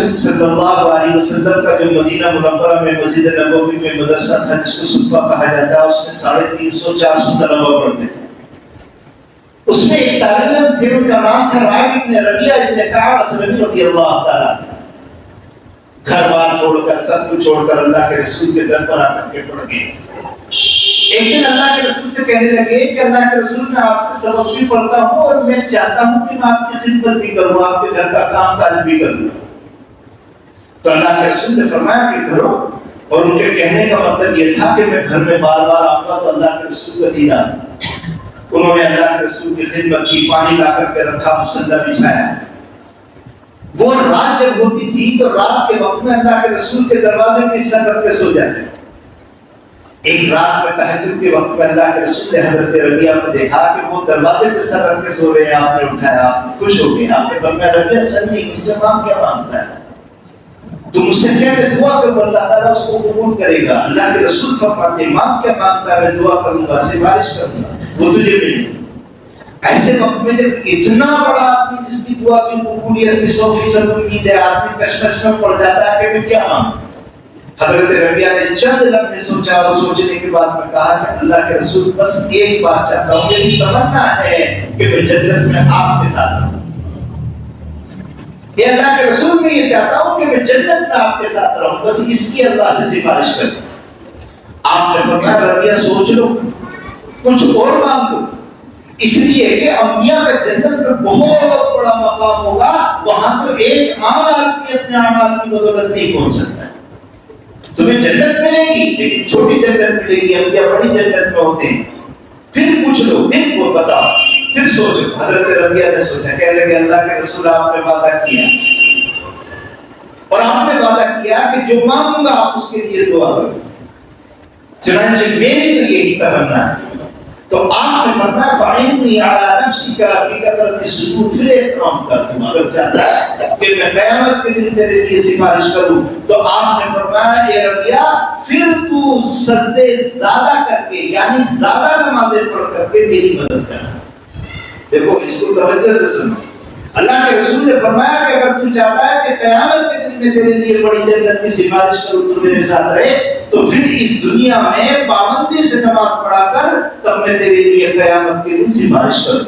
رسول صلی اللہ علیہ وسلم کا جو مدینہ منورہ میں مسجد نبوی میں مدرسہ تھا جس کو صفہ کہا جاتا ہے، اس میں 350-400 طلبہ پڑھتے تھے۔ اس میں ایک طالب علم تھے، ان کا نام تھا رائب ابن ربیعہ ابن کعب اسلمی رضی اللہ تعالیٰ۔ گھر بار چھوڑ کر، سب کچھ چھوڑ کر اللہ کے رسول کے در پر آ کر کے پڑھ گئے۔ ایک دن اللہ کے رسول سے کہنے لگے کہ اللہ کے رسول، میں آپ سے سبق بھی پڑھتا ہوں اور میں چاہتا ہوں کہ میں آپ کی خدمت بھی کروں، آپ کے گھر کا کام کاج بھی کروں۔ تو اللہ کے رسول نے فرمایا کہ کرو، اور ان کے کہنے کا مطلب یہ تھا کہ میں گھر میں بار بار آؤں گا تو اللہ کے رسول کا دیدار۔ انہوں نے اللہ کے رسول کی خدمت کی، پانی لا کر کے رکھا، مصلی بچھایا۔ وہ رات جب ہوتی تھی تو رات کے وقت میں اللہ کے رسول کے دروازے پہ سر رکھ کے سو جاتے۔ ایک رات میں تہجد کے وقت میں اللہ کے رسول نے حضرت ربیعہ کو دیکھا کہ وہ دروازے پہ سر رکھ کے سو رہے ہیں۔ آپ نے اٹھایا، آپ خوش ہو گئے، آپ نے فرمایا ربیعہ سنی مجھ سے مانگ کیا مانگتا ہے؟ تو مجھ سے کہہ میں دعا کروں اللہ تعالیٰ اس کو قبول کرے گا۔ اللہ کے رسول فرماتے مانگ کیا مانگتا ہے؟ میں دعا کروں گا، سفارش کروں گا، وہ تجھے ملے۔ ایسے وقت میں جب اتنا بڑا آدمی جس کی دعا کی قبولیت کی 100% امید ہے، آدمی کشمکش میں پڑ جاتا ہے کہ میں کیا مانگوں؟ حضرت ربیعہ نے چند لمحے سوچا اور سوچنے کے بعد میں کہا کہ اللہ کے رسول بس ایک بات چاہتا ہوں، میری تمنا ہے کہ میں جنت میں آپ کے ساتھ رہوں۔ یہ اللہ کے رسول میں یہ چاہتا ہوں کہ میں جنت میں آپ کے ساتھ رہوں، بس اس کی اللہ سے سفارش کروں۔ آپ نے فرمایا ربیعہ سوچ لو، کچھ اور مانگ لو، اس لیے کہ انبیاء کا جنت میں بہت بڑا مقام ہوگا، وہاں تو ایک عام آدمی اپنے اعمال کی بدولت نہیں پہنچ سکتا ہے۔ تمہیں جنت ملے گی لیکن چھوٹی جنت ملے گی، انبیاء بڑی جنت میں ہوتے ہیں۔ پھر پوچھ لو، پھر وہ بتاؤ، پھر سوچو۔ حضرت ربیعہ نے سوچا، کہنے لگے اللہ کے رسول آپ نے وعدہ کیا اور آپ نے وعدہ کیا کہ جو مانگوں گا آپ اس کے لیے دعا کرو، چنانچہ میری تو یہی تمنا ہے۔ تو آپ نے فرمایا فَعِنِّي عَلَىٰ نَفْسِكَ بِكَثْرَةِ السُّجُودِ، پھر ایک کام کر، تم اگر چاہتا ہے کہ میں قیامت کے دن تیرے لیے سفارش کروں تو آپ نے فرمایا اے ربیعہ پھر تو سجدے زیادہ کر کے، یعنی زیادہ نمازیں پڑھ کر کے میری مدد کر۔ دیکھو اس کو توجہ سے سنو، اللہ کے رسول نے فرمایا کہ اگر تو چاہتا ہے کہ قیامت کے دن میں تیرے لیے بڑی جنت کی سفارش کروں تو میرے ساتھ رہے، تو پھر اس دنیا میں پابندی سے نماز پڑھا کر، تب میں تیرے لیے قیامت کے دن سفارش کروں۔